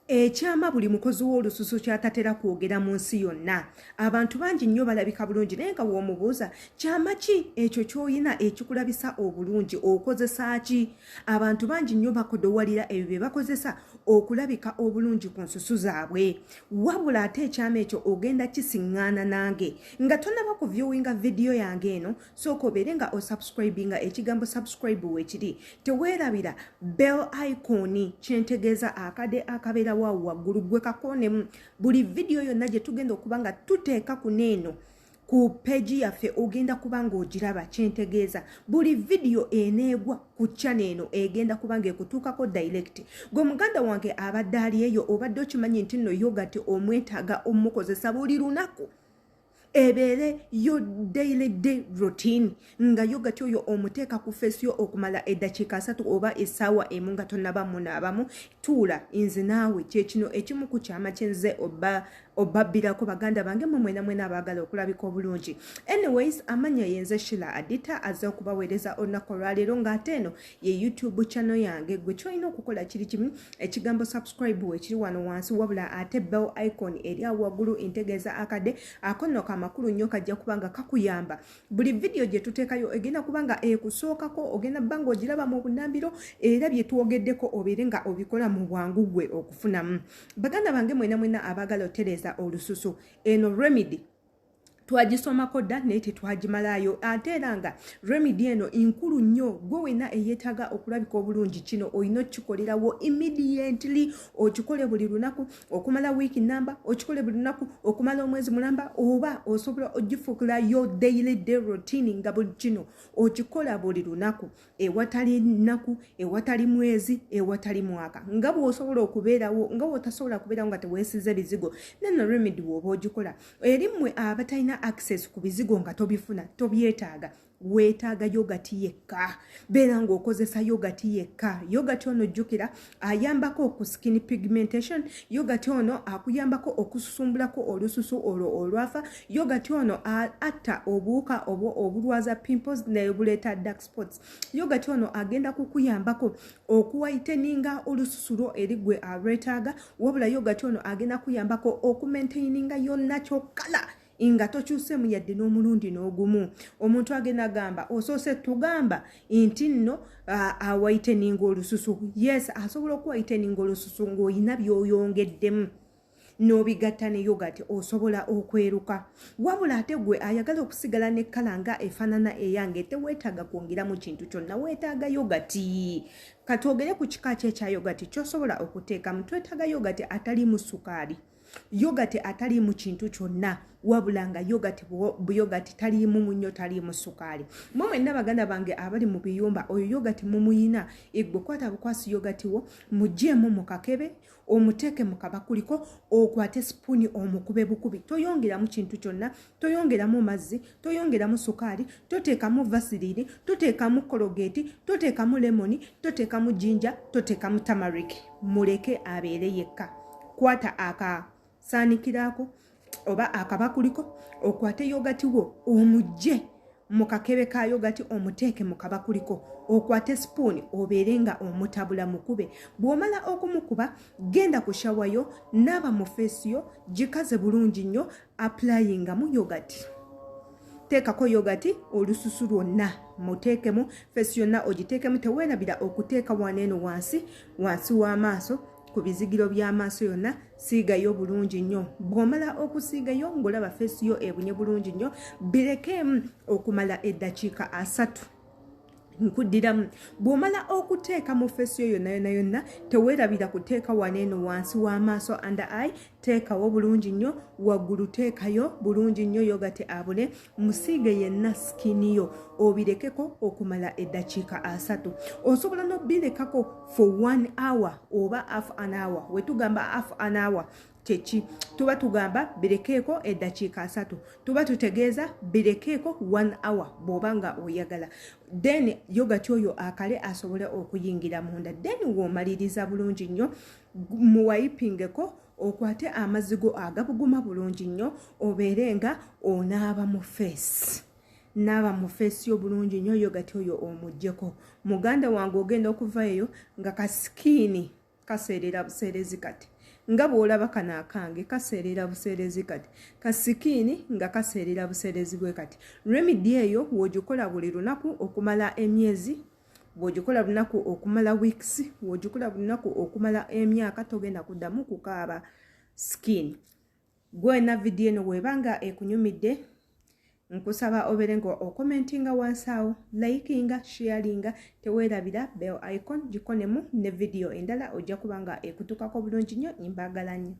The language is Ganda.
Ekyama buli mukozi w'olususu kyatatera kwogera mu nsi yonna. Abantu bangi nnyo balabika bulungi naye nga w'omubuuza kyama ki ekyo ky'oyina ekikulabisa obulungi okozesa ki? Abantu bangi nnyo bakodowalira ebyo bye bakozesa okulabika obulungi ku nsusu zaabwe. Wabula ate ekyama ekyo ogenda kisiŋŋaana nange. Nga tonnaba ku viewinga vidiyo yange eno sooka obeere nga osubscribinga ekigambo subscribe weekiri. Teweerabira bell icon kyentegeeza akade akabeera waggulu gwe kakoonemu buli vidiyo yonna gye tugenda okuba nga tuteeka ku neeno ku peegi yaffe ogenda kuba ng'ogiraba kyentegeeza buli vidiyo eneegwa ku channel eno egenda kuba ng'ekutuukako direct. Gwe muganda wange abadde ali eyo obadde okimanyi nti nno Yoghurt omwetaaga omukozesa buli lunaku ebeere yo daily routine nga Yoghurt oyo omuteeka ku face yo okumala eddakiika 3 oba essaawa emu nga tonnabamu n'abamu. Tuula nze naawe kyekino ekimu ku kyama kyenze obabbirako baganda bange mu mwena abaagala okulabika obulungi. Anyways, amanya yenze Shila Adita azze okubaweereza olunaku olwaleero ng'ate eno ye YouTube channel yange. Gwe kyolina okukola kiri kimu ekigambo subscribe weekiri wano wansi wabula ate bell icon eri awo waggulu integeeza akadde akono amakulu nnyo kajja kubanga kakuyamba buli vidiyo gye tuteekayo egenda kubanga ekusookako ogenda bbanga ogiraba mu bunambiro era bye twogeddeko obeere nga obikola mu bwangu gwe okufunamu. Baganda bange mwena abaagala otereza olususu eno remedy twagisomako dda naye tetwagimalayo ate era nga remedy eno nkulu nnyo gwe wena eyeetaaga okulabika obulungi kino olina okikolerawo immediately okikole buli lunaku okumala wiiki namba okikole buli lunaku okumala omwezi mulamba oba osobola ogifuukira yo daily routine nga buli kino okikola buli lunaku ewatali nnaku ewatali mwezi ewatali mwaka nga bw'osobola okubeerawo nga bw'otasobola kubeerawo nga teweesize bizigo neno remedy bw'oba ogikola eri mmwe abatalina access ku bizigo nga tobifuna tobyetaaga weetaaga Yoghurt yekka beera ng'okozesa Yoghurt yekka. Yoghurt ono jjukira ayambako ku skin pigmentation. Yoghurt ono akuyambako okususumbulako olususu olwo olwafa. Yoghurt ono atta obuwuka obulwaza pimples n'obuleeta dark spots. Yoghurt ono agenda kukuyambako okuwaiteninga olususu lwo eri gwe alwetaaga wabula Yoghurt ono agenda kuyambako okumaintaininga yo natural color inga tokyusemu yadde n'omulundi n'ogumu. Omuntu agenda gamba osoose tugamba nti nno awaiteninga olususu. Yes, asobola okuwaiteninga olususu ng'olina by'oyongeddemu n'obigatta ne Yoghurt osobola okweruka wabula ate gwe ayagala okusigala ne kala nga efaanana eyange teweetaaga kwongeramu kintu kyonna weetaaga Yoghurt. Katwogere ku kika kya Yoghurt ky'osobola okuteekamu. Twetaaga Yoghurt atali mu sukaali, Yoghurt atali mu kintu kyonna wabula nga Yoghurt taliimu munnyo taliimu sukaali. Mmwe mwenna baganda bange abali mu biyumba oyo Yoghurt mumuyina egwe kwata bukwasi Yoghurt wo mugyemu mu kakebe omuteeke mu kabakuliko okwate spooni omukube bukubi toyongeramu kintu kyonna toyongeramu mazzi toyongeramu sukaali toteekamu vaseline toteekamu cologate toteekamu lemoni toteekamu ginger toteekamu turmeric. Muleke abeere yekka. Kwata akasaanikiraako oba akabakuliko okwate Yoghurt wo omugye mu kakebe ka Yoghurt omuteeke mu kabakuliko okwate spoon obeere nga omutabula mukube. Bw'omala okumukuba genda ku shawayo naaba mu face yo gikaze bulungi nnyo applyinga mu Yoghurt. Teekako Yoghurt olususu lwonna muteekemu face yonna ogiteekemu teweerabira okuteeka waneeno wansi w'amaaso ku bizigiro by'amaaso yonna siigayo bulungi nnyo. Bw'omala okusiigayo ng'olaba face yo ebunye bulungi nnyo birekeemu okumala eddakiika 3. Nkuddiramu bw'omala okuteeka mu face yo yonna teweerabira kuteeka waneeno wansi w'amaaso under eye. Teekawo bulungi nnyo waggulu teekayo bulungi nnyo Yoghurt abune musiige yenna skin yo obirekeko okumala eddakiika 3. Osobola n'obirekako for 1 hour oba half an hour. Wetugamba half an hour techi tuba tugamba birekeeko eddakiika 3 tuba tutegeeza birekeeko 1 hour bw'obanga oyagala. Then Yoghurt oyo akale asobole okuyingira munda. Then w'omaliriza bulungi nnyo muwayipingeko okwate amazigo agabuguma bulungi nnyo obeere nga onaaba mu face. Naaba mu face yo bulungi nnyo Yoghurt oyo omuggyeko. Muganda wange ogenda okuva eyo nga kasikini kaseerera buseerezi kati nga bw'olaba kano akange kaseerera buseerezi kati kasikiini nga kaseerera buseerezi bwe kati remedy eyo w'ogikola buli lunaku okumala emyezi bw'ogikola lunaku okumala weeks bw'ogikola lunaku okumala emyaka togenda kuddamu kukaaba skin gwena video eno bw'ebanga ekunyumidde nkusaba obeere nga okomentinga wansi awo likinga sharinga teweerabira bell icon gikonemu ne video endala ojja kubanga ekutukako bulungi nnyo imbaagala nnyo